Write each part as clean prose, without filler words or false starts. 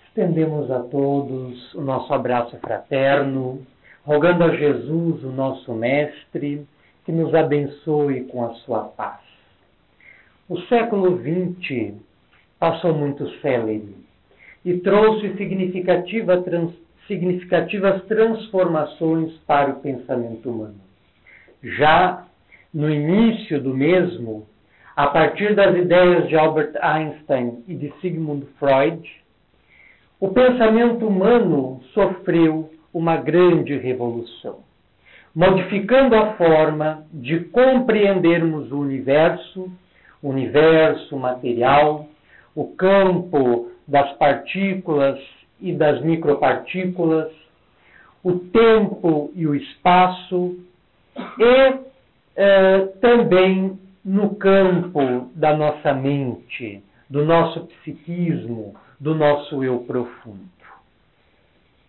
Estendemos a todos o nosso abraço fraterno, rogando a Jesus, o nosso Mestre, que nos abençoe com a sua paz. O século XX passou muito célere e trouxe significativas transformações para o pensamento humano. Já no início do mesmo, a partir das ideias de Albert Einstein e de Sigmund Freud, o pensamento humano sofreu uma grande revolução, modificando a forma de compreendermos o universo material, o campo das partículas e das micropartículas, o tempo e o espaço, e também no campo da nossa mente, do nosso psiquismo, do nosso eu profundo.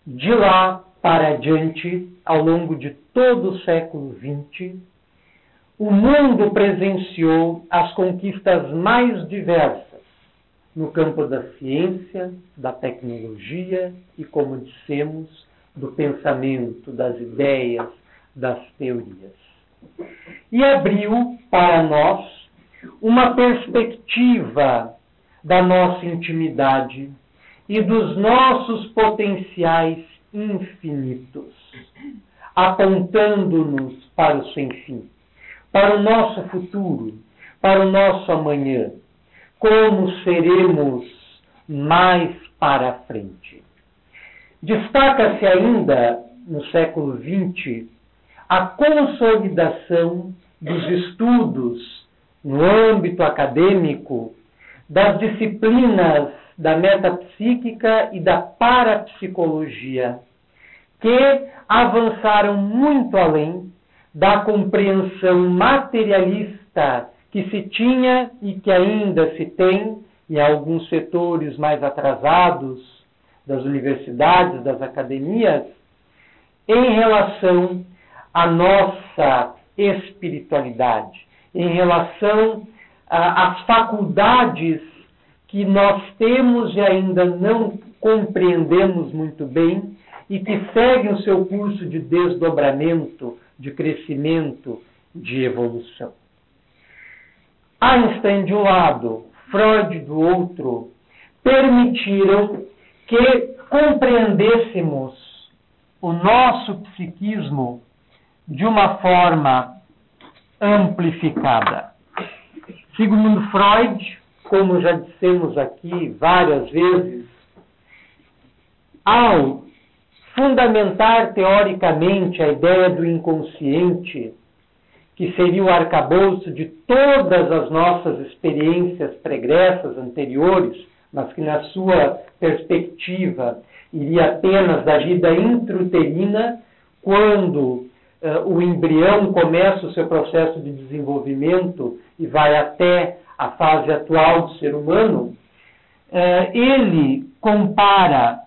De lá para adiante, ao longo de todo o século XX, o mundo presenciou as conquistas mais diversas no campo da ciência, da tecnologia e, como dissemos, do pensamento, das ideias, das teorias. E abriu para nós uma perspectiva da nossa intimidade e dos nossos potenciais infinitos, apontando-nos para o sem fim, para o nosso futuro, para o nosso amanhã, como seremos mais para frente. Destaca-se ainda, no século XX, a consolidação dos estudos no âmbito acadêmico das disciplinas da metapsíquica e da parapsicologia, que avançaram muito além da compreensão materialista que se tinha e que ainda se tem em alguns setores mais atrasados das universidades, das academias, em relação à nossa espiritualidade, em relação às faculdades que nós temos e ainda não compreendemos muito bem e que seguem o seu curso de desdobramento, de crescimento, de evolução. Einstein de um lado, Freud do outro, permitiram que compreendêssemos o nosso psiquismo de uma forma amplificada. Sigmund Freud, como já dissemos aqui várias vezes, ao fundamentar teoricamente a ideia do inconsciente, que seria o arcabouço de todas as nossas experiências pregressas anteriores, mas que na sua perspectiva iria apenas da vida intrauterina, quando o embrião começa o seu processo de desenvolvimento e vai até a fase atual do ser humano, ele compara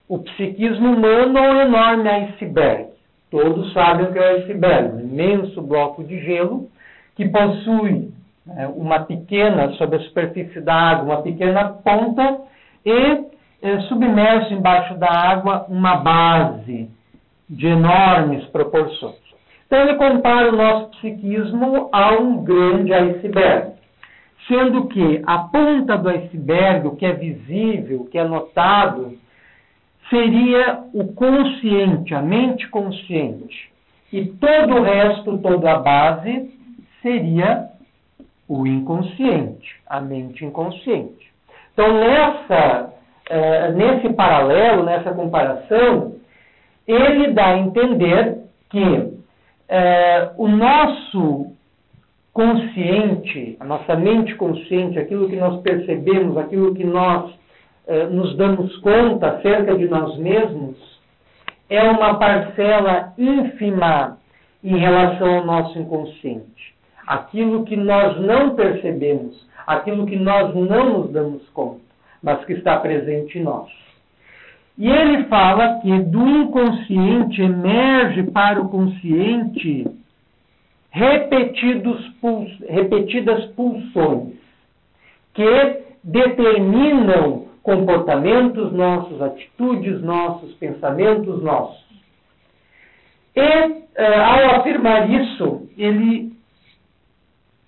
o psiquismo humano a um enorme iceberg. Todos sabem o que é o iceberg, um imenso bloco de gelo que possui uma pequena, sob a superfície da água, uma pequena ponta e submerso embaixo da água uma base de enormes proporções. Então ele compara o nosso psiquismo a um grande iceberg, sendo que a ponta do iceberg, o que é visível, o que é notado, seria o consciente, a mente consciente. E todo o resto, toda a base, seria o inconsciente, a mente inconsciente. Então, nesse paralelo, nessa comparação, ele dá a entender que o nosso consciente, a nossa mente consciente, aquilo que nós percebemos, aquilo que nós nos damos conta acerca de nós mesmos, é uma parcela ínfima em relação ao nosso inconsciente. Aquilo que nós não percebemos, aquilo que nós não nos damos conta, mas que está presente em nós. E ele fala que do inconsciente emerge para o consciente repetidas pulsões que determinam comportamentos nossos, atitudes nossos, pensamentos nossos. E, ao afirmar isso, ele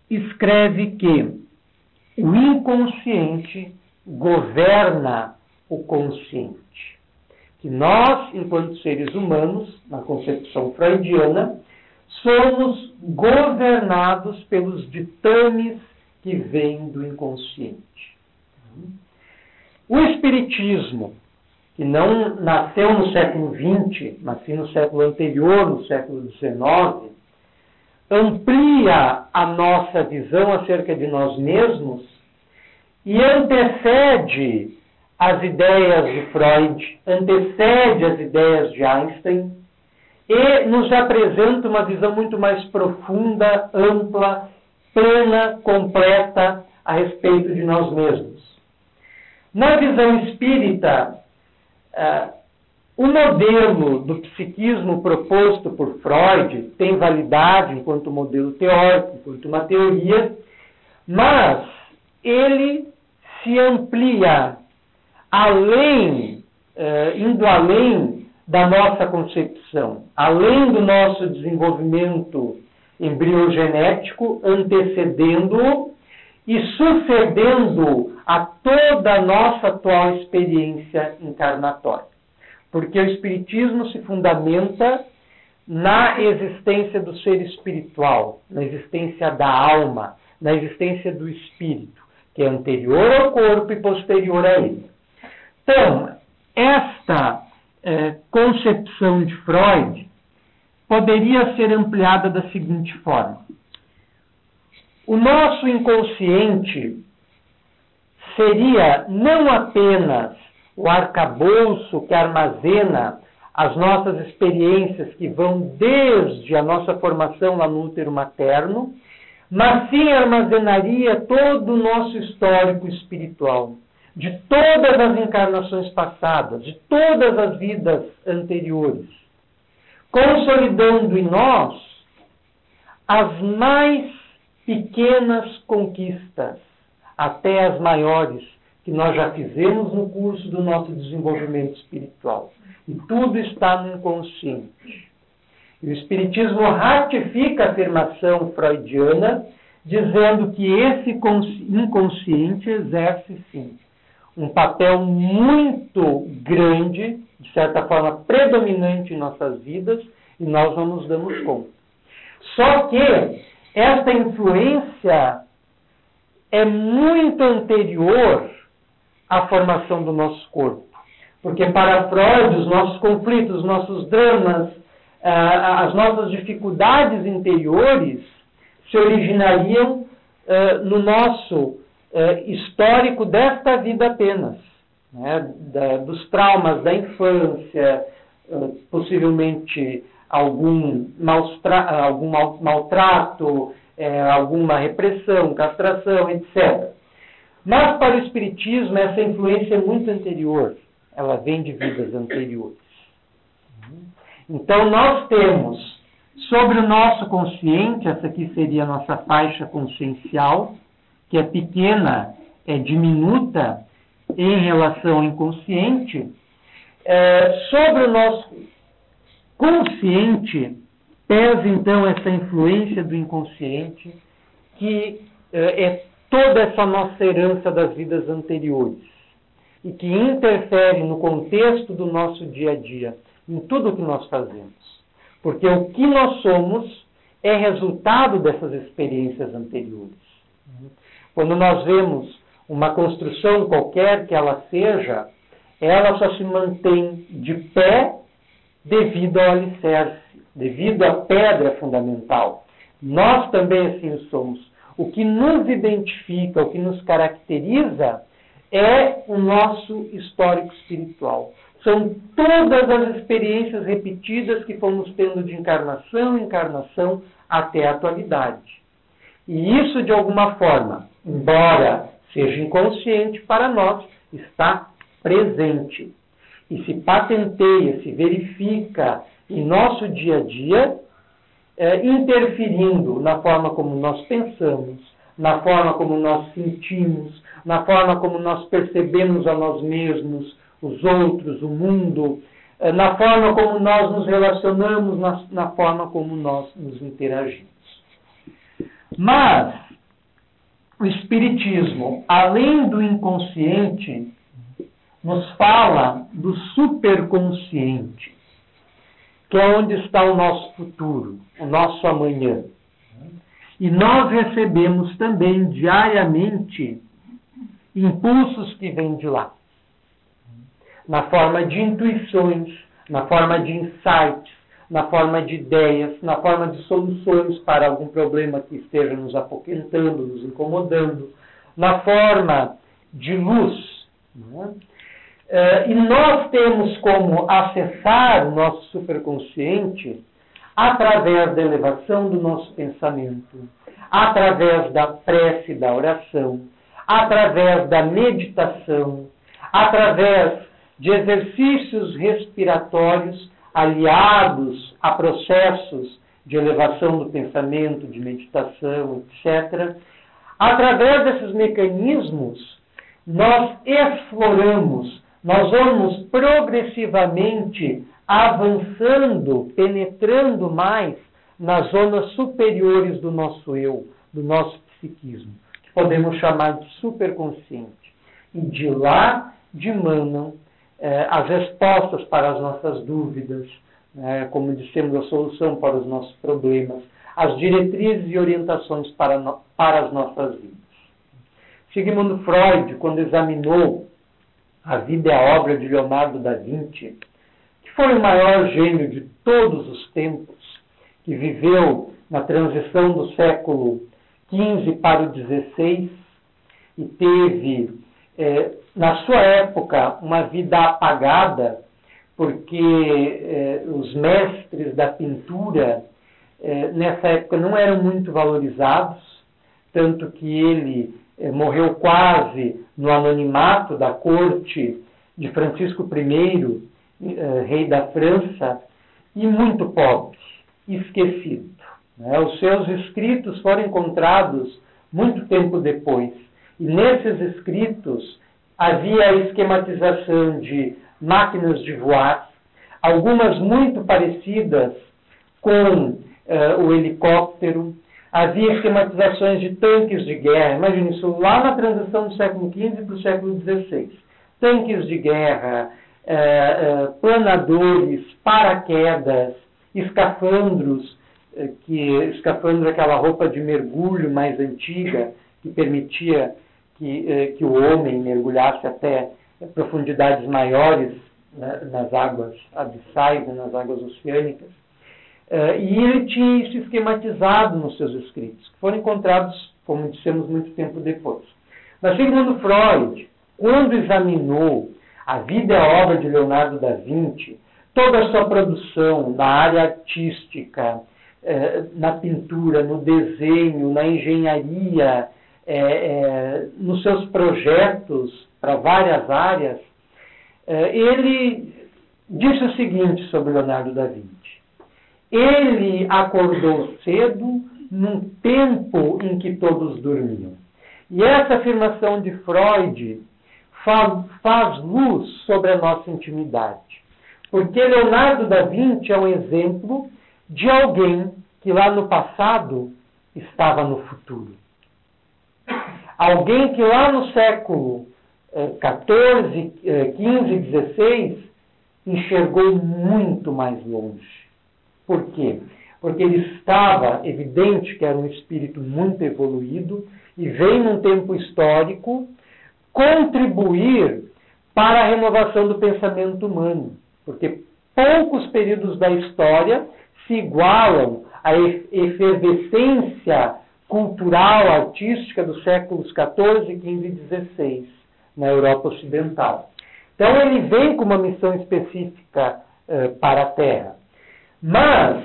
escreve que o inconsciente governa o consciente. Que nós, enquanto seres humanos, na concepção freudiana, somos governados pelos ditames que vêm do inconsciente. O Espiritismo, que não nasceu no século XX, mas sim no século anterior, no século XIX, amplia a nossa visão acerca de nós mesmos e antecede as ideias de Freud, antecede as ideias de Einstein e nos apresenta uma visão muito mais profunda, ampla, plena, completa a respeito de nós mesmos. Na visão espírita, o modelo do psiquismo proposto por Freud tem validade enquanto modelo teórico, enquanto uma teoria, mas ele se amplia indo além da nossa concepção, além do nosso desenvolvimento embriogenético, antecedendo-o e sucedendo a toda a nossa atual experiência encarnatória. Porque o Espiritismo se fundamenta na existência do ser espiritual, na existência da alma, na existência do espírito, que é anterior ao corpo e posterior a ele. Então, esta concepção de Freud poderia ser ampliada da seguinte forma. O nosso inconsciente seria não apenas o arcabouço que armazena as nossas experiências que vão desde a nossa formação lá no útero materno, mas sim armazenaria todo o nosso histórico espiritual, de todas as encarnações passadas, de todas as vidas anteriores, consolidando em nós as mais pequenas conquistas, até as maiores, que nós já fizemos no curso do nosso desenvolvimento espiritual. E tudo está no inconsciente. E o Espiritismo ratifica a afirmação freudiana, dizendo que esse inconsciente exerce, sim, um papel muito grande, de certa forma predominante em nossas vidas, e nós não nos damos conta. Só que esta influência é muito anterior à formação do nosso corpo. Porque para Freud, os nossos conflitos, os nossos dramas, as nossas dificuldades interiores se originariam no nosso histórico desta vida apenas, né? Dos traumas da infância, possivelmente algum maltrato, alguma repressão, castração, etc. Mas para o Espiritismo essa influência é muito anterior, ela vem de vidas anteriores. Então nós temos sobre o nosso consciente, essa aqui seria a nossa faixa consciencial, que é pequena, é diminuta em relação ao inconsciente. Sobre o nosso consciente, pesa então essa influência do inconsciente, que é toda essa nossa herança das vidas anteriores, e que interfere no contexto do nosso dia a dia, em tudo o que nós fazemos. Porque o que nós somos é resultado dessas experiências anteriores. Quando nós vemos uma construção qualquer que ela seja, ela só se mantém de pé devido ao alicerce, devido à pedra fundamental. Nós também assim somos. O que nos identifica, o que nos caracteriza é o nosso histórico espiritual. São todas as experiências repetidas que fomos tendo de encarnação em encarnação até a atualidade. E isso, de alguma forma, embora seja inconsciente para nós, está presente. E se patenteia, se verifica em nosso dia a dia, interferindo na forma como nós pensamos, na forma como nós sentimos, na forma como nós percebemos a nós mesmos, os outros, o mundo, na forma como nós nos relacionamos, na forma como nós nos interagimos. Mas o Espiritismo, além do inconsciente, nos fala do superconsciente, que é onde está o nosso futuro, o nosso amanhã. E nós recebemos também diariamente impulsos que vêm de lá, na forma de intuições, na forma de insights, na forma de ideias, na forma de soluções para algum problema que esteja nos apoquentando, nos incomodando, na forma de luz. E nós temos como acessar o nosso superconsciente através da elevação do nosso pensamento, através da prece e da oração, através da meditação, através de exercícios respiratórios aliados a processos de elevação do pensamento, de meditação, etc. Através desses mecanismos, nós exploramos, nós vamos progressivamente avançando, penetrando mais nas zonas superiores do nosso eu, do nosso psiquismo, que podemos chamar de superconsciente. E de lá dimanam as respostas para as nossas dúvidas, como dissemos, a solução para os nossos problemas, as diretrizes e orientações para as nossas vidas. Sigmund Freud, quando examinou a vida e a obra de Leonardo da Vinci, que foi o maior gênio de todos os tempos, que viveu na transição do século XV para o XVI e teve, na sua época, uma vida apagada, porque os mestres da pintura, nessa época, não eram muito valorizados, tanto que ele morreu quase no anonimato da corte de Francisco I, rei da França, e muito pobre, esquecido. Os seus escritos foram encontrados muito tempo depois. E nesses escritos havia a esquematização de máquinas de voar, algumas muito parecidas com o helicóptero. Havia esquematizações de tanques de guerra. Imagine isso lá na transição do século XV para o século XVI. Tanques de guerra, planadores, paraquedas, escafandros, escafandro é aquela roupa de mergulho mais antiga que permitia que o homem mergulhasse até profundidades maiores, nas águas abissais, nas águas oceânicas. E ele tinha isso esquematizado nos seus escritos, que foram encontrados, como dissemos, muito tempo depois. Mas segundo Freud, quando examinou a vida e a obra de Leonardo da Vinci, toda a sua produção na área artística, na pintura, no desenho, na engenharia, nos seus projetos para várias áreas, ele disse o seguinte sobre Leonardo da Vinci: ele acordou cedo num tempo em que todos dormiam. E essa afirmação de Freud faz luz sobre a nossa intimidade. Porque Leonardo da Vinci é um exemplo de alguém que lá no passado estava no futuro. Alguém que lá no século XIV, XV, XVI enxergou muito mais longe. Por quê? Porque ele estava evidente que era um espírito muito evoluído e veio num tempo histórico contribuir para a renovação do pensamento humano. Porque poucos períodos da história se igualam à efervescência cultural, artística dos séculos XIV, XV e XVI na Europa Ocidental. Então ele vem com uma missão específica para a Terra. Mas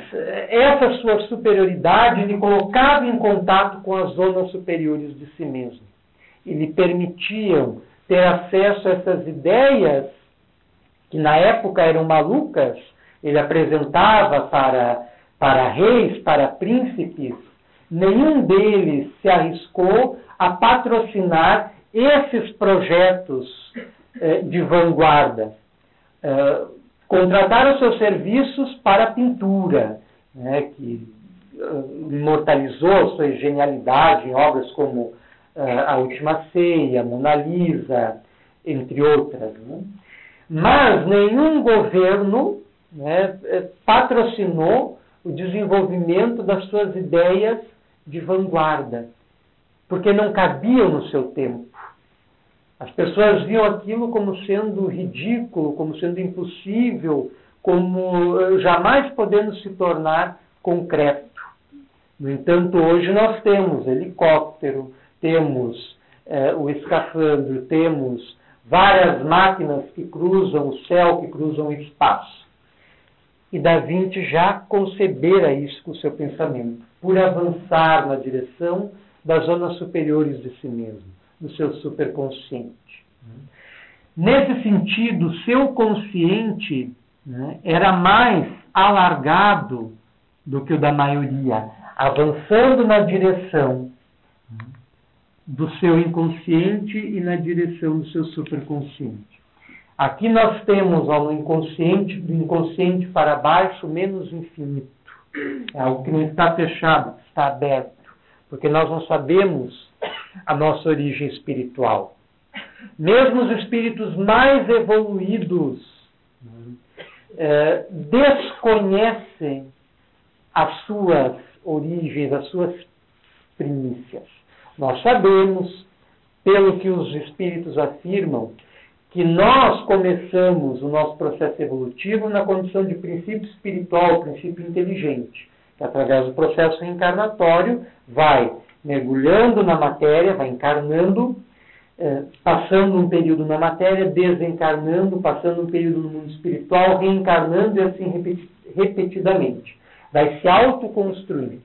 essa sua superioridade lhe colocava em contato com as zonas superiores de si mesmo. E lhe permitiam ter acesso a essas ideias que na época eram malucas. Ele apresentava para reis, para príncipes. Nenhum deles se arriscou a patrocinar esses projetos de vanguarda. Contrataram seus serviços para a pintura, né, que imortalizou sua genialidade em obras como A Última Ceia, Mona Lisa, entre outras. Né? Mas nenhum governo, né, patrocinou o desenvolvimento das suas ideias de vanguarda, porque não cabiam no seu tempo. As pessoas viam aquilo como sendo ridículo, como sendo impossível, como jamais podendo se tornar concreto. No entanto, hoje nós temos helicóptero, temos o escafandro, temos várias máquinas que cruzam o céu, que cruzam o espaço. E Da Vinci já concebera isso com o seu pensamento, por avançar na direção das zonas superiores de si mesmo, do seu superconsciente. Nesse sentido, seu consciente, né, era mais alargado do que o da maioria, avançando na direção do seu inconsciente e na direção do seu superconsciente. Aqui nós temos no inconsciente, do inconsciente para baixo, menos infinito. É algo que não está fechado, que está aberto, porque nós não sabemos a nossa origem espiritual. Mesmo os espíritos mais evoluídos desconhecem as suas origens, as suas primícias. Nós sabemos, pelo que os espíritos afirmam, que nós começamos o nosso processo evolutivo na condição de princípio espiritual, princípio inteligente, que através do processo reencarnatório vai mergulhando na matéria, vai encarnando, passando um período na matéria, desencarnando, passando um período no mundo espiritual, reencarnando e assim repetidamente. Vai se autoconstruir,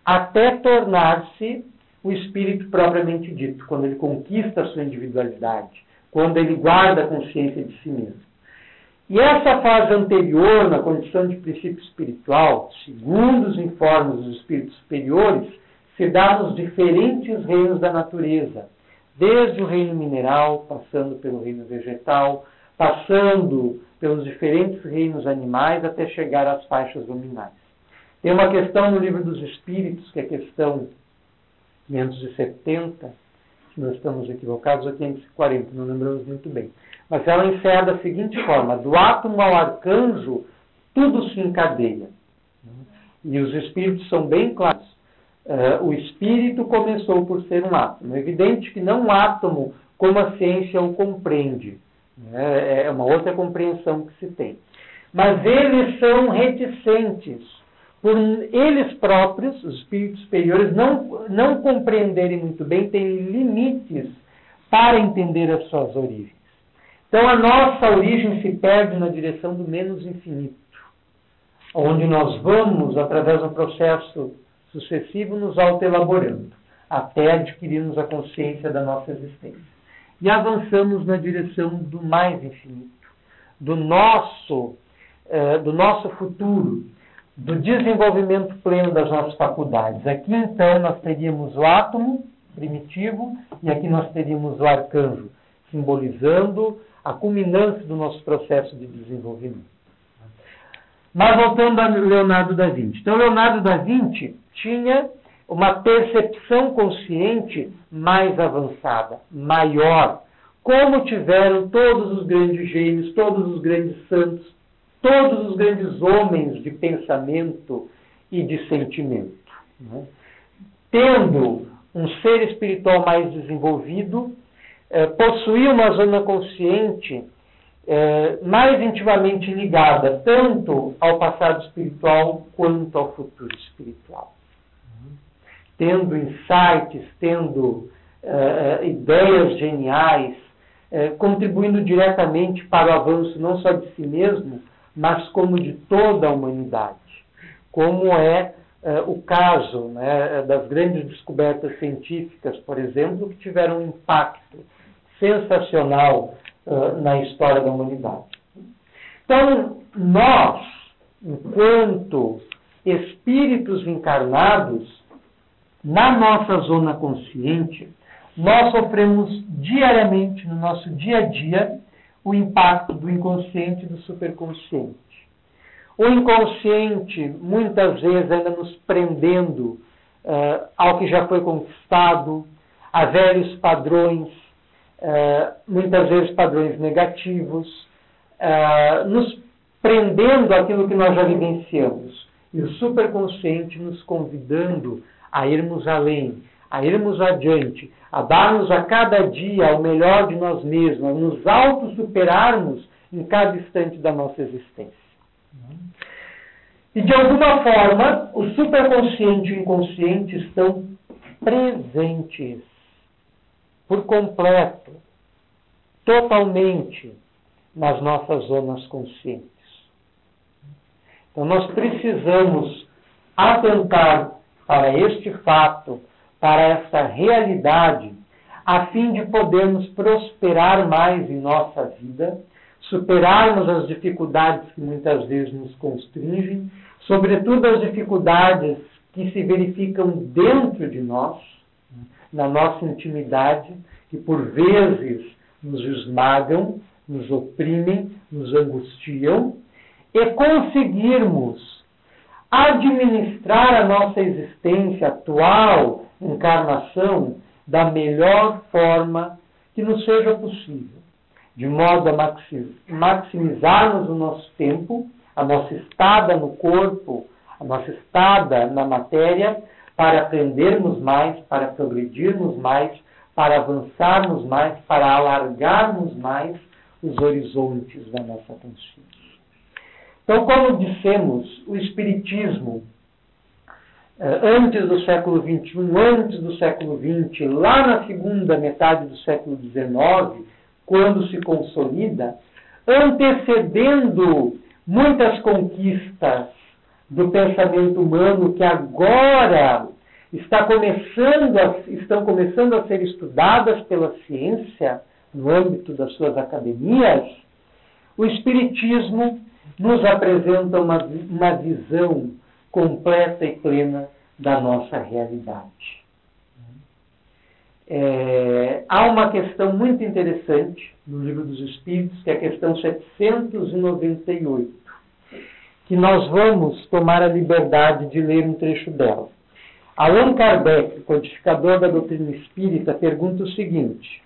até tornar-se o espírito propriamente dito, quando ele conquista a sua individualidade, quando ele guarda a consciência de si mesmo. E essa fase anterior, na condição de princípio espiritual, segundo os informes dos espíritos superiores, se dá nos diferentes reinos da natureza, desde o reino mineral, passando pelo reino vegetal, passando pelos diferentes reinos animais, até chegar às faixas luminais. Tem uma questão no Livro dos Espíritos, que é a questão 570, se nós estamos equivocados, ou 540, não lembramos muito bem. Mas ela encerra da seguinte forma: do átomo ao arcanjo, tudo se encadeia. E os espíritos são bem claros. O espírito começou por ser um átomo. É evidente que não um átomo como a ciência o compreende. É uma outra compreensão que se tem. Mas eles são reticentes, por eles próprios, os espíritos superiores, não compreenderem muito bem, têm limites para entender as suas origens. Então a nossa origem se perde na direção do menos infinito, onde nós vamos, através de um processo sucessivo, nos autoelaborando, até adquirirmos a consciência da nossa existência. E avançamos na direção do mais infinito, do nosso futuro, do desenvolvimento pleno das nossas faculdades. Aqui, então, nós teríamos o átomo primitivo e aqui nós teríamos o arcanjo, simbolizando a culminância do nosso processo de desenvolvimento. Mas voltando a Leonardo da Vinci. Então, Leonardo da Vinci tinha uma percepção consciente mais avançada, maior, como tiveram todos os grandes gênios, todos os grandes santos, todos os grandes homens de pensamento e de sentimento. Né? Tendo um ser espiritual mais desenvolvido, possuía uma zona consciente mais intimamente ligada tanto ao passado espiritual quanto ao futuro espiritual. Tendo insights, tendo ideias geniais, contribuindo diretamente para o avanço não só de si mesmo, mas como de toda a humanidade. Como é o caso, né, das grandes descobertas científicas, por exemplo, que tiveram um impacto sensacional na história da humanidade. Então, nós, enquanto espíritos encarnados, na nossa zona consciente, nós sofremos diariamente, no nosso dia a dia, o impacto do inconsciente e do superconsciente. O inconsciente, muitas vezes, ainda nos prendendo ao que já foi conquistado, a velhos padrões, muitas vezes padrões negativos, nos prendendo àquilo que nós já vivenciamos. E o superconsciente nos convidando a irmos além, a irmos adiante, a darmos a cada dia o melhor de nós mesmos, a nos auto-superarmos em cada instante da nossa existência. E de alguma forma, o superconsciente e o inconsciente estão presentes, por completo, totalmente, nas nossas zonas conscientes. Então, nós precisamos atentar para este fato, para esta realidade, a fim de podermos prosperar mais em nossa vida, superarmos as dificuldades que muitas vezes nos constringem, sobretudo as dificuldades que se verificam dentro de nós, na nossa intimidade, que por vezes nos esmagam, nos oprimem, nos angustiam, e conseguirmos administrar a nossa existência atual, encarnação, da melhor forma que nos seja possível, de modo a maximizarmos o nosso tempo, a nossa estada no corpo, a nossa estada na matéria, para aprendermos mais, para progredirmos mais, para avançarmos mais, para alargarmos mais os horizontes da nossa consciência. Então, como dissemos, o Espiritismo, antes do século XXI, antes do século XX, lá na segunda metade do século XIX, quando se consolida, antecedendo muitas conquistas do pensamento humano que agora estão começando a ser estudadas pela ciência, no âmbito das suas academias, o Espiritismo nos apresenta uma visão completa e plena da nossa realidade. Há uma questão muito interessante no Livro dos Espíritos, que é a questão 798, que nós vamos tomar a liberdade de ler um trecho dela. Allan Kardec, codificador da doutrina espírita, pergunta o seguinte: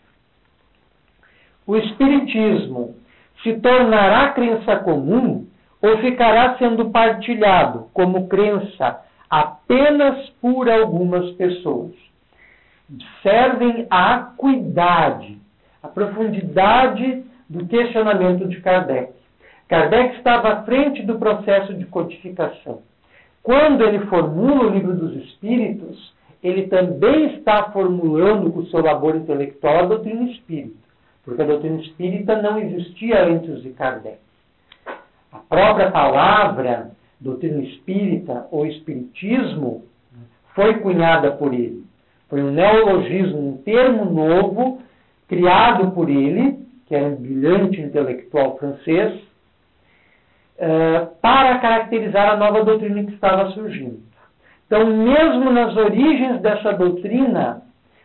o Espiritismo se tornará crença comum ou ficará sendo partilhado como crença apenas por algumas pessoas? Observem a acuidade, a profundidade do questionamento de Kardec. Kardec estava à frente do processo de codificação. Quando ele formula o Livro dos Espíritos, ele também está formulando com o seu labor intelectual a doutrina espírita, porque a doutrina espírita não existia antes de Kardec. A própria palavra doutrina espírita ou espiritismo foi cunhada por ele. Foi um neologismo, um termo novo, criado por ele, que era um brilhante intelectual francês, para caracterizar a nova doutrina que estava surgindo. Então, mesmo nas origens dessa doutrina,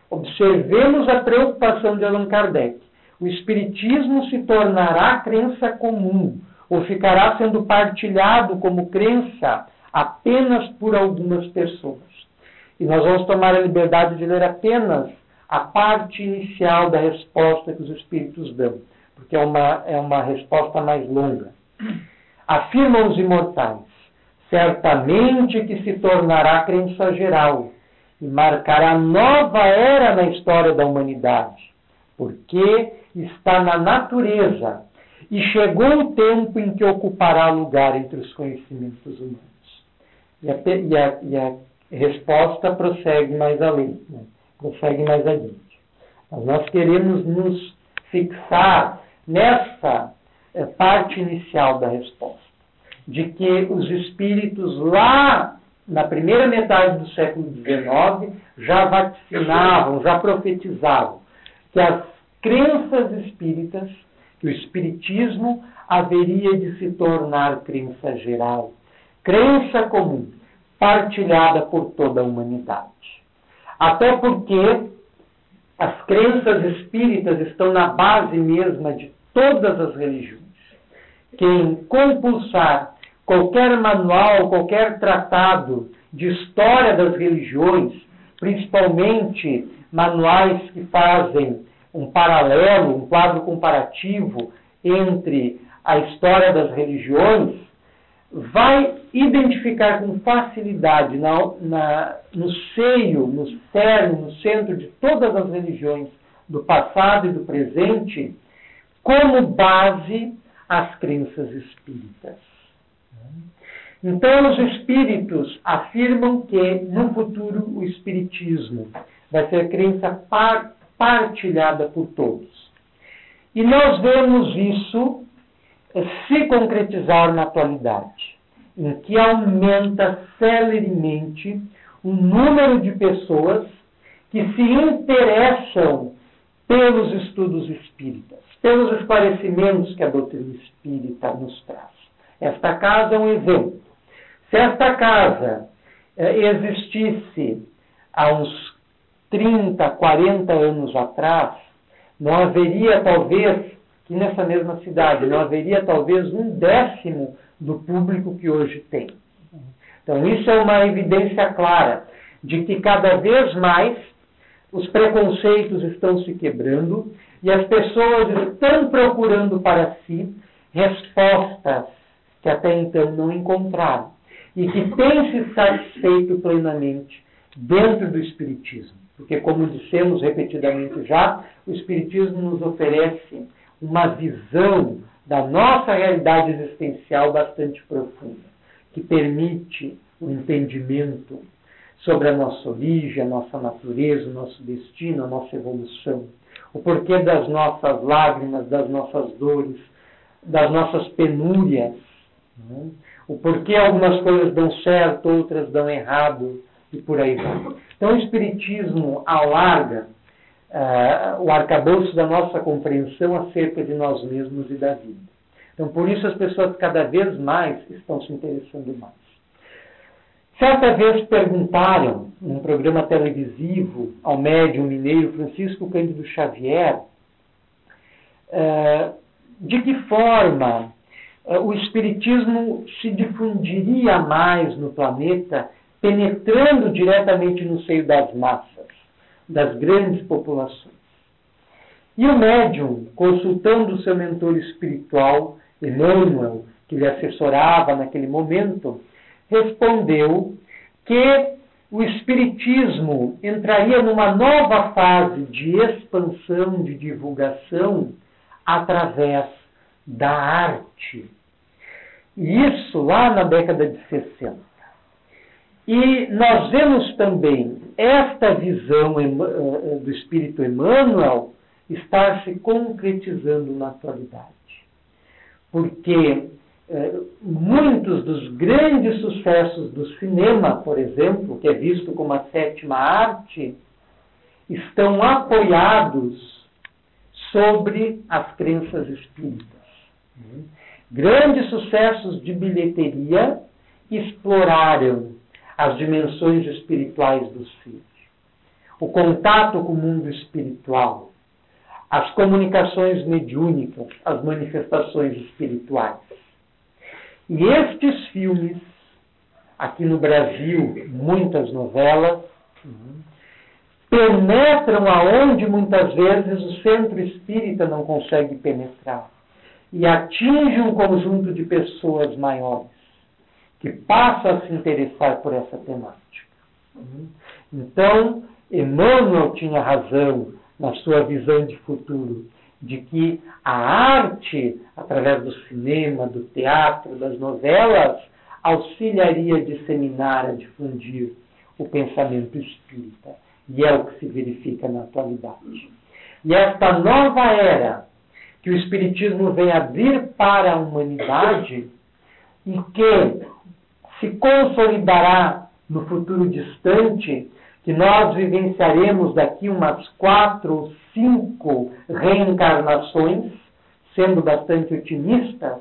observemos a preocupação de Allan Kardec. O Espiritismo se tornará crença comum, ou ficará sendo partilhado como crença apenas por algumas pessoas. E nós vamos tomar a liberdade de ler apenas a parte inicial da resposta que os Espíritos dão, porque é uma resposta mais longa. Afirmam os imortais: certamente que se tornará crença geral e marcará nova era na história da humanidade, porque está na natureza e chegou o tempo em que ocupará lugar entre os conhecimentos humanos. E a resposta prossegue mais além, prossegue mais adiante. Mas nós queremos nos fixar nessa parte inicial da resposta, de que os espíritos lá na primeira metade do século XIX já vaticinavam, já profetizavam que as crenças espíritas, que o espiritismo haveria de se tornar crença geral, crença comum, partilhada por toda a humanidade. Até porque As crenças espíritas estão na base mesma de todas as religiões. Quem compulsar qualquer manual, qualquer tratado de história das religiões, principalmente manuais que fazem um paralelo, um quadro comparativo entre a história das religiões, vai identificar com facilidade no seio, no cerne, no centro de todas as religiões do passado e do presente, como base as crenças espíritas. Então, os espíritos afirmam que, no futuro, o espiritismo vai ser crença partilhada por todos. E nós vemos isso se concretizar na atualidade, em que aumenta celeremente o número de pessoas que se interessam pelos estudos espíritas, pelos esclarecimentos que a doutrina espírita nos traz. Esta casa é um exemplo. Se esta casa existisse há uns 30, 40 anos atrás, não haveria talvez, que nessa mesma cidade, não haveria talvez 1/10 do público que hoje tem. Então isso é uma evidência clara de que cada vez mais os preconceitos estão se quebrando e as pessoas estão procurando para si respostas que até então não encontraram e que têm se satisfeito plenamente dentro do Espiritismo. Porque, como dissemos repetidamente já, o Espiritismo nos oferece uma visão da nossa realidade existencial bastante profunda, que permite o entendimento sobre a nossa origem, a nossa natureza, o nosso destino, a nossa evolução, o porquê das nossas lágrimas, das nossas dores, das nossas penúrias, o porquê algumas coisas dão certo, outras dão errado, e por aí vai. Então o Espiritismo alarga o arcabouço da nossa compreensão acerca de nós mesmos e da vida. Então por isso as pessoas cada vez mais estão se interessando mais. Certa vez perguntaram, num programa televisivo, ao médium mineiro Francisco Cândido Xavier, de que forma o Espiritismo se difundiria mais no planeta, penetrando diretamente no seio das massas, das grandes populações. E o médium, consultando o seu mentor espiritual, Emmanuel, que lhe assessorava naquele momento, respondeu que o Espiritismo entraria numa nova fase de expansão, de divulgação, através da arte. E isso lá na década de 60. E nós vemos também esta visão do Espírito Emmanuel estar se concretizando na atualidade. Porque muitos dos grandes sucessos do cinema, por exemplo, que é visto como a sétima arte, estão apoiados sobre as crenças espíritas. Grandes sucessos de bilheteria exploraram as dimensões espirituais do ser, o contato com o mundo espiritual, as comunicações mediúnicas, as manifestações espirituais. E estes filmes, aqui no Brasil, muitas novelas, penetram aonde muitas vezes o centro espírita não consegue penetrar e atinge um conjunto de pessoas maiores que passam a se interessar por essa temática. Então, Emmanuel tinha razão na sua visão de futuro, de que a arte, através do cinema, do teatro, das novelas, auxiliaria a disseminar, a difundir o pensamento espírita. E é o que se verifica na atualidade. E esta nova era que o Espiritismo vem abrir para a humanidade e que se consolidará no futuro distante, que nós vivenciaremos daqui umas 4 ou 5 reencarnações, sendo bastante otimistas,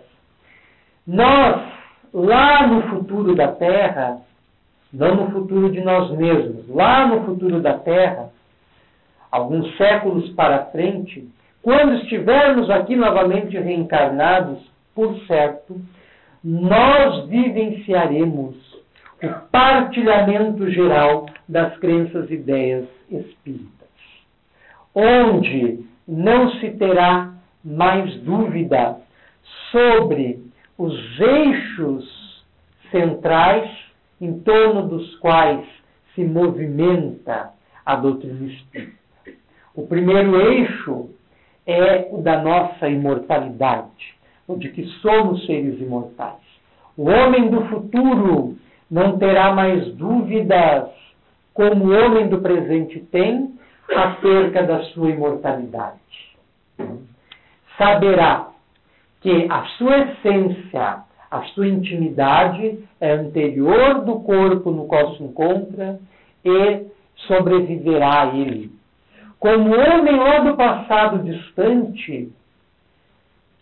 nós, lá no futuro da Terra, não no futuro de nós mesmos, lá no futuro da Terra, alguns séculos para frente, quando estivermos aqui novamente reencarnados, por certo, nós vivenciaremos o partilhamento geral das crenças e ideias espíritas, onde não se terá mais dúvida sobre os eixos centrais em torno dos quais se movimenta a doutrina espírita. O primeiro eixo é o da nossa imortalidade, o de que somos seres imortais. O homem do futuro não terá mais dúvidas, como o homem do presente tem, acerca da sua imortalidade. Saberá que a sua essência, a sua intimidade é anterior do corpo no qual se encontra e sobreviverá a ele. Como homem lá do passado distante,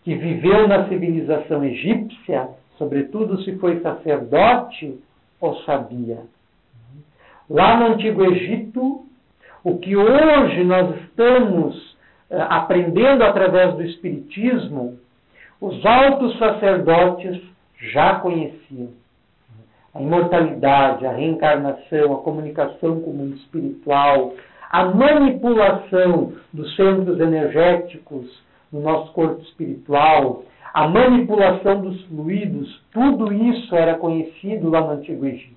que viveu na civilização egípcia, sobretudo se foi sacerdote, o sabia. Lá no Antigo Egito, o que hoje nós estamos aprendendo através do Espiritismo, os altos sacerdotes já conheciam. A imortalidade, a reencarnação, a comunicação com o mundo espiritual, a manipulação dos centros energéticos no nosso corpo espiritual, a manipulação dos fluidos, tudo isso era conhecido lá no Antigo Egito.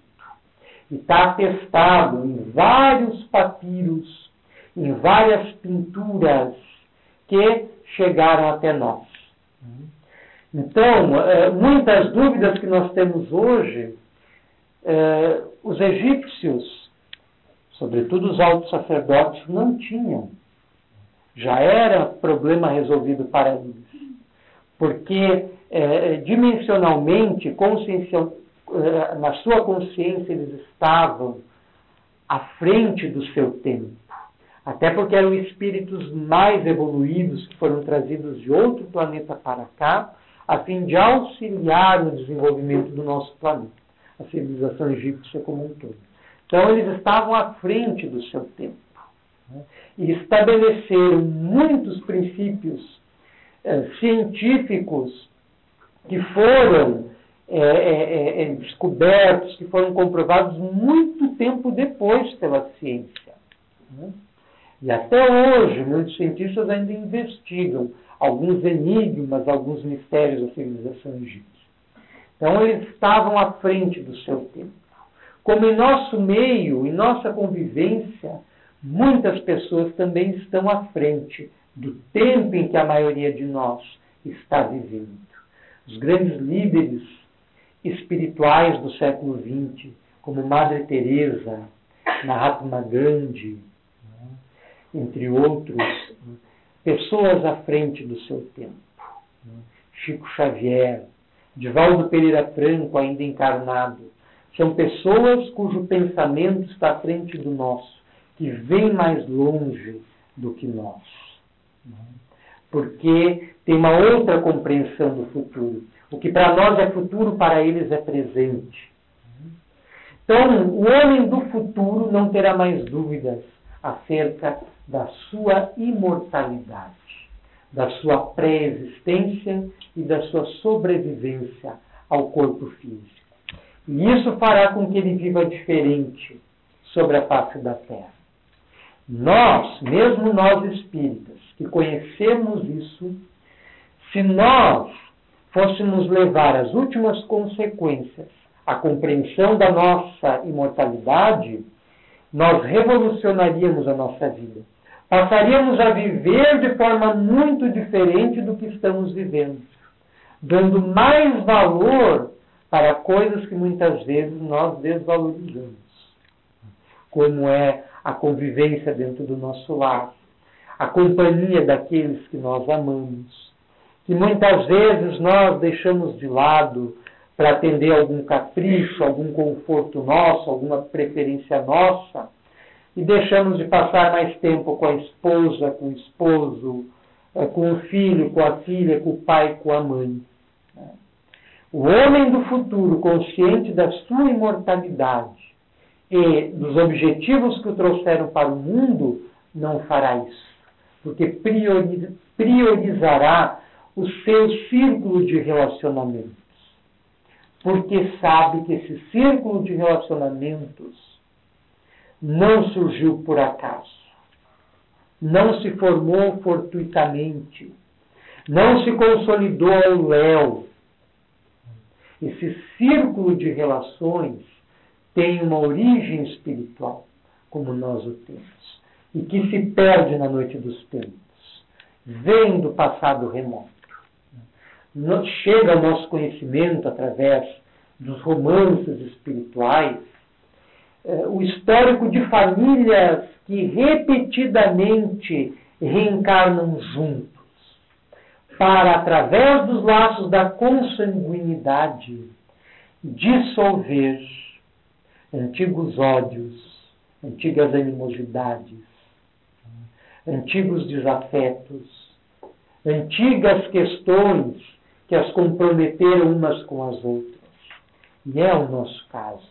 E está atestado em vários papiros, em várias pinturas que chegaram até nós. Então, muitas dúvidas que nós temos hoje, os egípcios, sobretudo os altos sacerdotes, não tinham. Já era problema resolvido para eles. Porque, dimensionalmente, na sua consciência, eles estavam à frente do seu tempo. Até porque eram espíritos mais evoluídos que foram trazidos de outro planeta para cá, a fim de auxiliar no desenvolvimento do nosso planeta, a civilização egípcia como um todo. Então, eles estavam à frente do seu tempo, né? E estabeleceram muitos princípios científicos que foram descobertos, que foram comprovados muito tempo depois pela ciência, né? E até hoje, muitos cientistas ainda investigam alguns enigmas, alguns mistérios da civilização egípcia. Então, eles estavam à frente do seu tempo. Como em nosso meio, em nossa convivência, muitas pessoas também estão à frente do tempo em que a maioria de nós está vivendo. Os grandes líderes espirituais do século XX, como Madre Teresa, Mahatma Gandhi, entre outros, pessoas à frente do seu tempo. Chico Xavier, Divaldo Pereira Franco, ainda encarnado, são pessoas cujo pensamento está à frente do nosso, que vem mais longe do que nós. Porque tem uma outra compreensão do futuro. O que para nós é futuro, para eles é presente. Então, o homem do futuro não terá mais dúvidas acerca da sua imortalidade, da sua pré-existência e da sua sobrevivência ao corpo físico. E isso fará com que ele viva diferente sobre a face da Terra. Nós, mesmo nós espíritas, que conhecemos isso, se nós fôssemos levar as últimas consequências à compreensão da nossa imortalidade, nós revolucionaríamos a nossa vida. Passaríamos a viver de forma muito diferente do que estamos vivendo, dando mais valor para coisas que muitas vezes nós desvalorizamos, como é a convivência dentro do nosso lar, a companhia daqueles que nós amamos, que muitas vezes nós deixamos de lado para atender algum capricho, algum conforto nosso, alguma preferência nossa, e deixamos de passar mais tempo com a esposa, com o esposo, com o filho, com a filha, com o pai, com a mãe. O homem do futuro, consciente da sua imortalidade e dos objetivos que o trouxeram para o mundo, não fará isso, porque priorizará o seu círculo de relacionamentos, porque sabe que esse círculo de relacionamentos não surgiu por acaso, não se formou fortuitamente, não se consolidou ao léu. Esse círculo de relações tem uma origem espiritual, como nós o temos, e que se perde na noite dos tempos. Vem do passado remoto. Chega ao nosso conhecimento através dos romances espirituais, o histórico de famílias que repetidamente reencarnam juntos, para, através dos laços da consanguinidade, dissolver antigos ódios, antigas animosidades, antigos desafetos, antigas questões que as comprometeram umas com as outras. E é o nosso caso.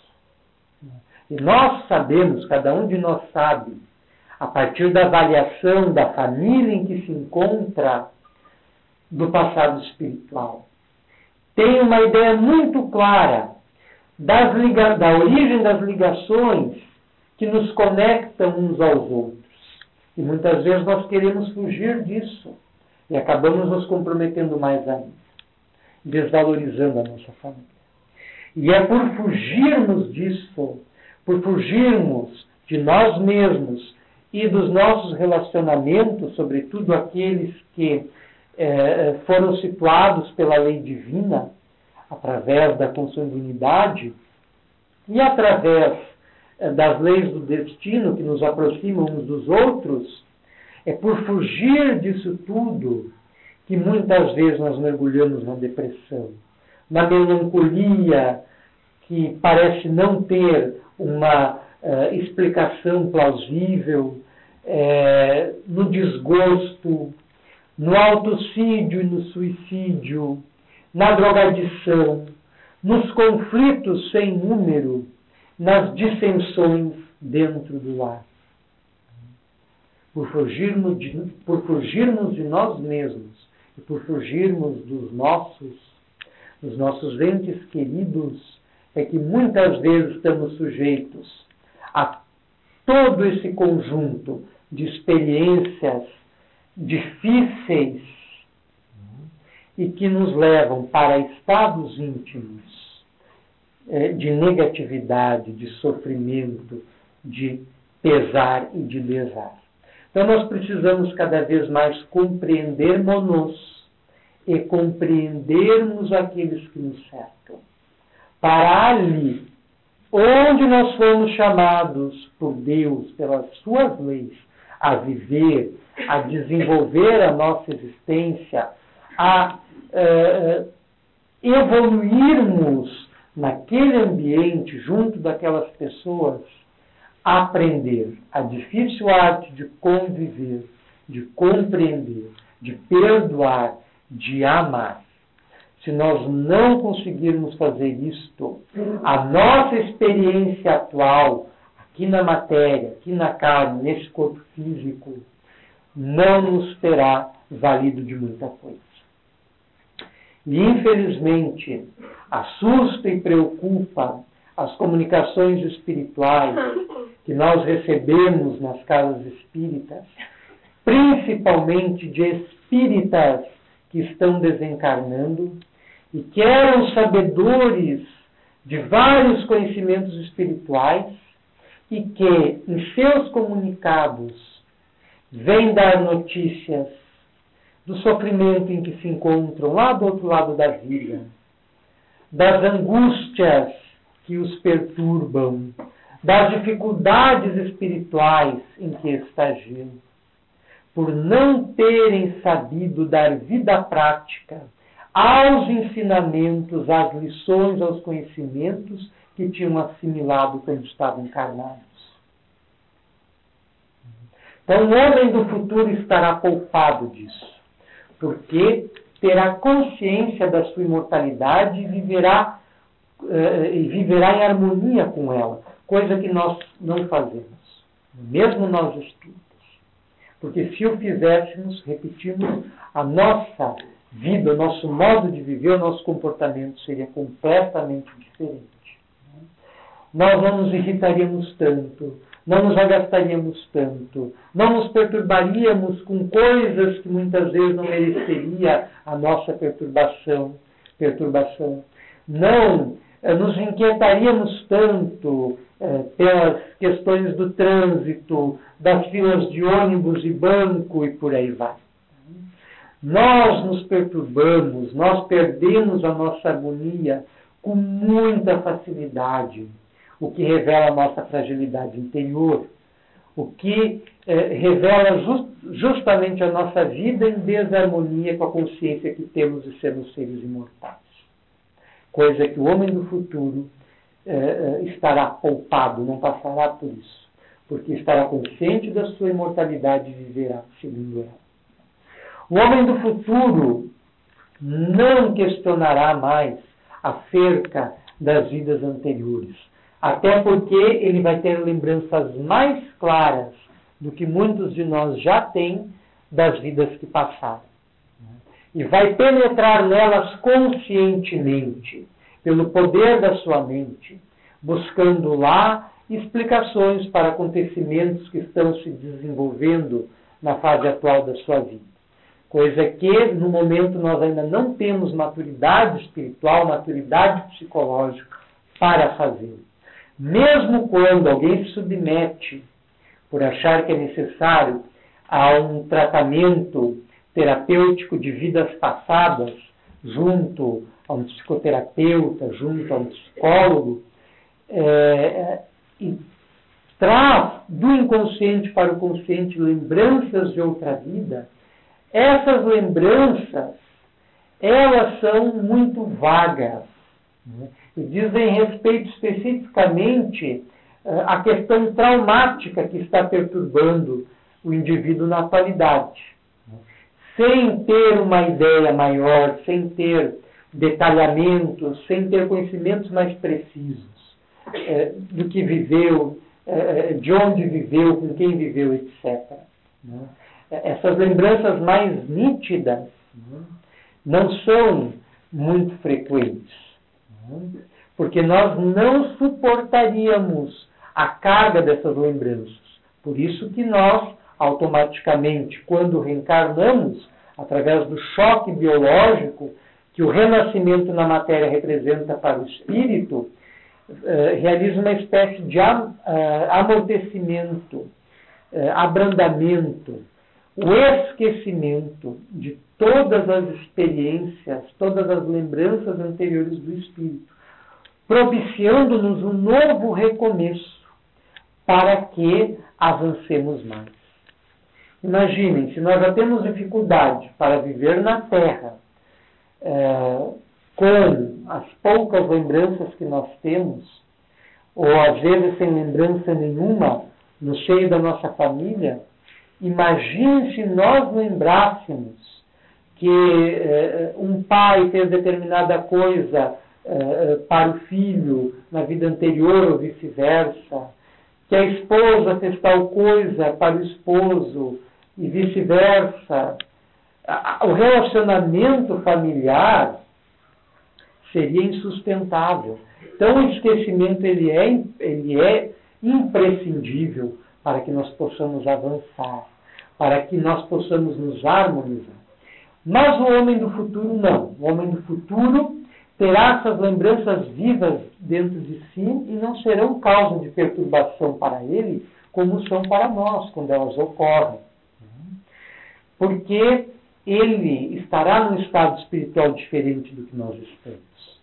E nós sabemos, cada um de nós sabe, a partir da avaliação da família em que se encontra, do passado espiritual. Tem uma ideia muito clara da origem das ligações que nos conectam uns aos outros. E muitas vezes nós queremos fugir disso e acabamos nos comprometendo mais ainda, desvalorizando a nossa família. E é por fugirmos disso, por fugirmos de nós mesmos e dos nossos relacionamentos, sobretudo aqueles que foram situados pela lei divina, através da consanguinidade e através das leis do destino que nos aproximam uns dos outros, é por fugir disso tudo que muitas vezes nós mergulhamos na depressão, na melancolia que parece não ter uma explicação plausível, no desgosto, no autocídio e no suicídio, na drogadição, nos conflitos sem número, nas dissensões dentro do lar. Por fugirmos de nós mesmos e por fugirmos dos nossos entes queridos, é que muitas vezes estamos sujeitos a todo esse conjunto de experiências difíceis e que nos levam para estados íntimos de negatividade, de sofrimento, de pesar e de desar. Então nós precisamos cada vez mais compreendermos-nos e compreendermos aqueles que nos cercam, para ali, onde nós fomos chamados por Deus, pelas suas leis, a viver, a desenvolver a nossa existência, a evoluirmos naquele ambiente, junto daquelas pessoas, a aprender a difícil arte de conviver, de compreender, de perdoar, de amar. Se nós não conseguirmos fazer isto, a nossa experiência atual, aqui na matéria, aqui na carne, nesse corpo físico, não nos terá valido de muita coisa. E, infelizmente, assusta e preocupa as comunicações espirituais que nós recebemos nas casas espíritas, principalmente de espíritas que estão desencarnando e que eram sabedores de vários conhecimentos espirituais e que, em seus comunicados, vêm dar notícias do sofrimento em que se encontram lá do outro lado da vida, das angústias que os perturbam, das dificuldades espirituais em que estagiam, por não terem sabido dar vida prática aos ensinamentos, às lições, aos conhecimentos que tinham assimilado quando estavam encarnados. Então, o homem do futuro estará poupado disso, porque terá consciência da sua imortalidade e viverá em harmonia com ela, coisa que nós não fazemos, mesmo nós estudos. Porque se o fizéssemos, repetimos, a nossa vida, o nosso modo de viver, o nosso comportamento seria completamente diferente. Nós não nos irritaríamos tanto, não nos agastaríamos tanto, não nos perturbaríamos com coisas que muitas vezes não mereceria a nossa perturbação. Não nos inquietaríamos tanto pelas questões do trânsito, das filas de ônibus e banco e por aí vai. Nós nos perturbamos, nós perdemos a nossa harmonia com muita facilidade, o que revela a nossa fragilidade interior, o que revela justamente a nossa vida em desarmonia com a consciência que temos de sermos seres imortais. Coisa que o homem do futuro estará poupado, não passará por isso, porque estará consciente da sua imortalidade e viverá segundo ela. O homem do futuro não questionará mais acerca das vidas anteriores, até porque ele vai ter lembranças mais claras do que muitos de nós já têm das vidas que passaram. E vai penetrar nelas conscientemente, pelo poder da sua mente, buscando lá explicações para acontecimentos que estão se desenvolvendo na fase atual da sua vida. Coisa que, no momento, nós ainda não temos maturidade espiritual, maturidade psicológica para fazê-lo. Mesmo quando alguém se submete, por achar que é necessário, a um tratamento terapêutico de vidas passadas, junto a um psicoterapeuta, junto a um psicólogo, e traz do inconsciente para o consciente lembranças de outra vida, essas lembranças, elas são muito vagas, né? E dizem respeito especificamente à questão traumática que está perturbando o indivíduo na atualidade. Sem ter uma ideia maior, sem ter detalhamentos, sem ter conhecimentos mais precisos do que viveu, de onde viveu, com quem viveu, etc. Essas lembranças mais nítidas não são muito frequentes, porque nós não suportaríamos a carga dessas lembranças. Por isso que nós, automaticamente, quando reencarnamos, através do choque biológico que o renascimento na matéria representa para o espírito, realiza uma espécie de amortecimento, abrandamento, o esquecimento de todas as experiências, todas as lembranças anteriores do espírito, propiciando-nos um novo recomeço para que avancemos mais. Imaginem, se nós já temos dificuldade para viver na Terra, com as poucas lembranças que nós temos, ou às vezes sem lembrança nenhuma no seio da nossa família, imagine se nós lembrássemos que um pai fez determinada coisa para o filho na vida anterior ou vice-versa, que a esposa fez tal coisa para o esposo e vice-versa. O relacionamento familiar seria insustentável. Então o esquecimento ele é imprescindível para que nós possamos avançar, para que nós possamos nos harmonizar. Mas o homem do futuro não. O homem do futuro terá essas lembranças vivas dentro de si e não serão causa de perturbação para ele, como são para nós, quando elas ocorrem. Porque ele estará num estado espiritual diferente do que nós estamos.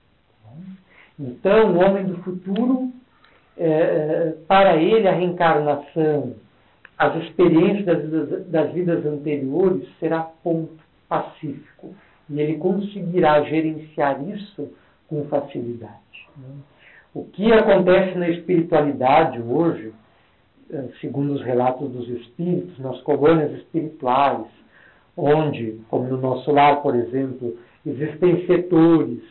Então, o homem do futuro, para ele, a reencarnação, as experiências das vidas anteriores, será ponto pacífico. E ele conseguirá gerenciar isso com facilidade. O que acontece na espiritualidade hoje, segundo os relatos dos espíritos, nas colônias espirituais, onde, como no nosso lar, por exemplo, existem setores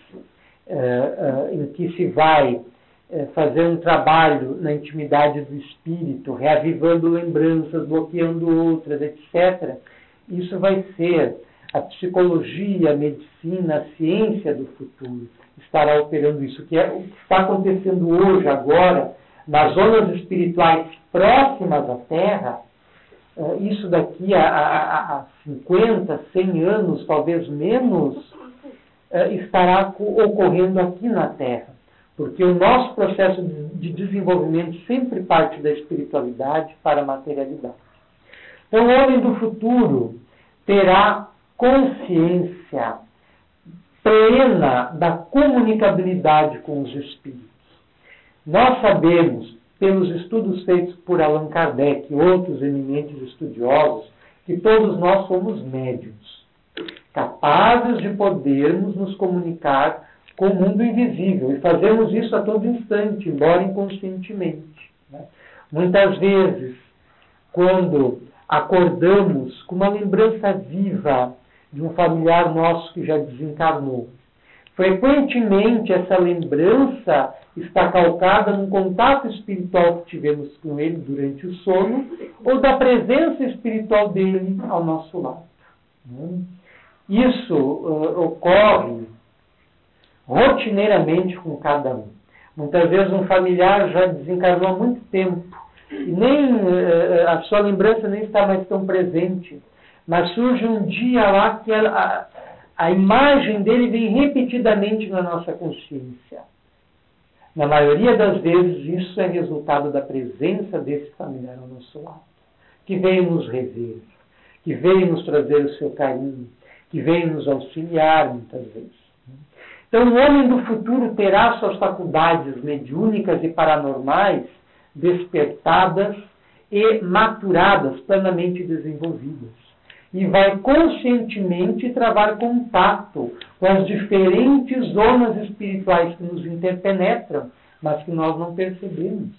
em que se vai fazer um trabalho na intimidade do espírito, reavivando lembranças, bloqueando outras, etc. Isso vai ser a psicologia, a medicina, a ciência do futuro. Estará operando isso, que é o que está acontecendo hoje, agora, nas zonas espirituais próximas à Terra. Isso daqui a 50, 100 anos, talvez menos, estará ocorrendo aqui na Terra. Porque o nosso processo de desenvolvimento sempre parte da espiritualidade para a materialidade. Então, o homem do futuro terá consciência plena da comunicabilidade com os espíritos. Nós sabemos, pelos estudos feitos por Allan Kardec e outros eminentes estudiosos, que todos nós somos médiuns, capazes de podermos nos comunicar com o mundo invisível, e fazemos isso a todo instante, embora inconscientemente. Muitas vezes, quando acordamos com uma lembrança viva de um familiar nosso que já desencarnou, frequentemente essa lembrança está calcada num contato espiritual que tivemos com ele durante o sono, ou da presença espiritual dele ao nosso lado. Isso ocorre rotineiramente com cada um. Muitas vezes um familiar já desencarnou há muito tempo e nem a sua lembrança nem está mais tão presente, mas surge um dia lá que a imagem dele vem repetidamente na nossa consciência. Na maioria das vezes isso é resultado da presença desse familiar ao nosso lado, que veio nos rever, que veio nos trazer o seu carinho, que veio nos auxiliar muitas vezes. Então, o homem do futuro terá suas faculdades mediúnicas e paranormais despertadas e maturadas, plenamente desenvolvidas. E vai conscientemente travar contato com as diferentes zonas espirituais que nos interpenetram, mas que nós não percebemos.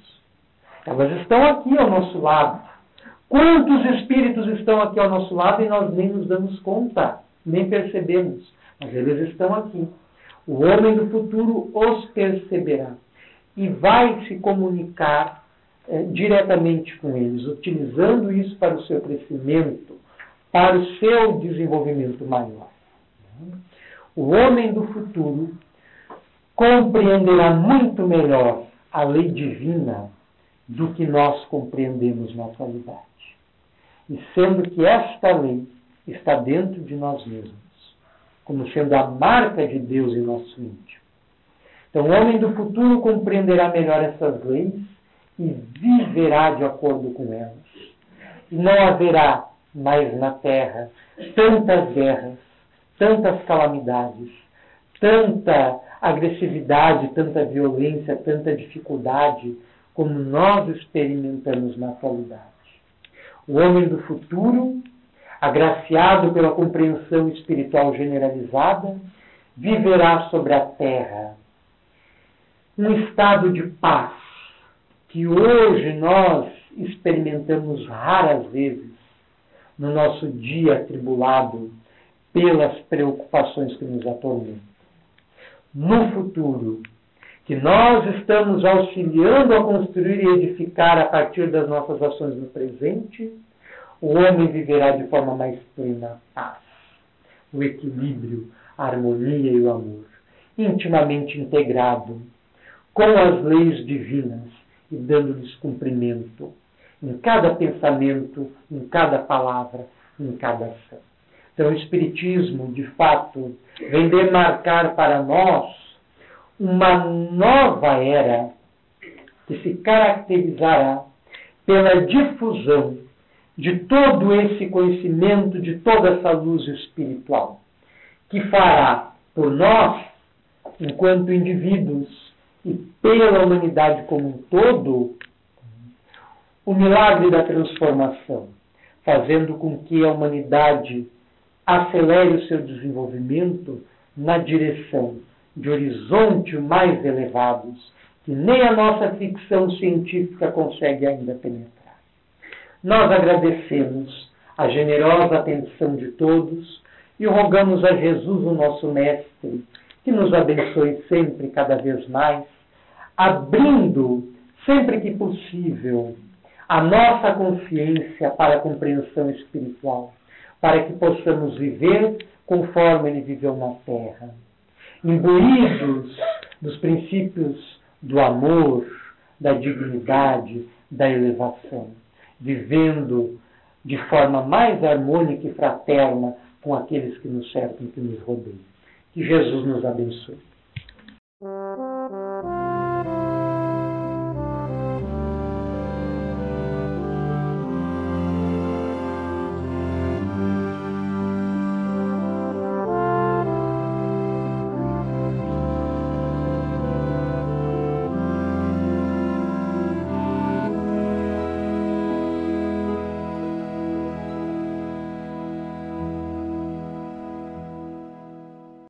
Elas estão aqui ao nosso lado. Quantos espíritos estão aqui ao nosso lado e nós nem nos damos conta, nem percebemos, mas eles estão aqui. O homem do futuro os perceberá e vai se comunicar diretamente com eles, utilizando isso para o seu crescimento, para o seu desenvolvimento maior. O homem do futuro compreenderá muito melhor a lei divina do que nós compreendemos na atualidade. E sendo que esta lei está dentro de nós mesmos, como sendo a marca de Deus em nosso íntimo. Então, o homem do futuro compreenderá melhor essas leis e viverá de acordo com elas. E não haverá mais na Terra tantas guerras, tantas calamidades, tanta agressividade, tanta violência, tanta dificuldade, como nós experimentamos na atualidade. O homem do futuro, agraciado pela compreensão espiritual generalizada, viverá sobre a terra um estado de paz que hoje nós experimentamos raras vezes no nosso dia atribulado pelas preocupações que nos atormentam. No futuro, que nós estamos auxiliando a construir e edificar a partir das nossas ações no presente, o homem viverá de forma mais plena a paz, o equilíbrio, a harmonia e o amor, intimamente integrado com as leis divinas e dando-lhes cumprimento em cada pensamento, em cada palavra, em cada ação. Então, o Espiritismo, de fato, vem demarcar para nós uma nova era que se caracterizará pela difusão de todo esse conhecimento, de toda essa luz espiritual, que fará por nós, enquanto indivíduos e pela humanidade como um todo, o milagre da transformação, fazendo com que a humanidade acelere o seu desenvolvimento na direção de horizontes mais elevados, que nem a nossa ficção científica consegue ainda penetrar. Nós agradecemos a generosa atenção de todos e rogamos a Jesus, o nosso Mestre, que nos abençoe sempre, cada vez mais, abrindo, sempre que possível, a nossa consciência para a compreensão espiritual, para que possamos viver conforme ele viveu na Terra, imbuídos dos princípios do amor, da dignidade, da elevação, vivendo de forma mais harmônica e fraterna com aqueles que nos cercam, que nos rodeiam. Que Jesus nos abençoe.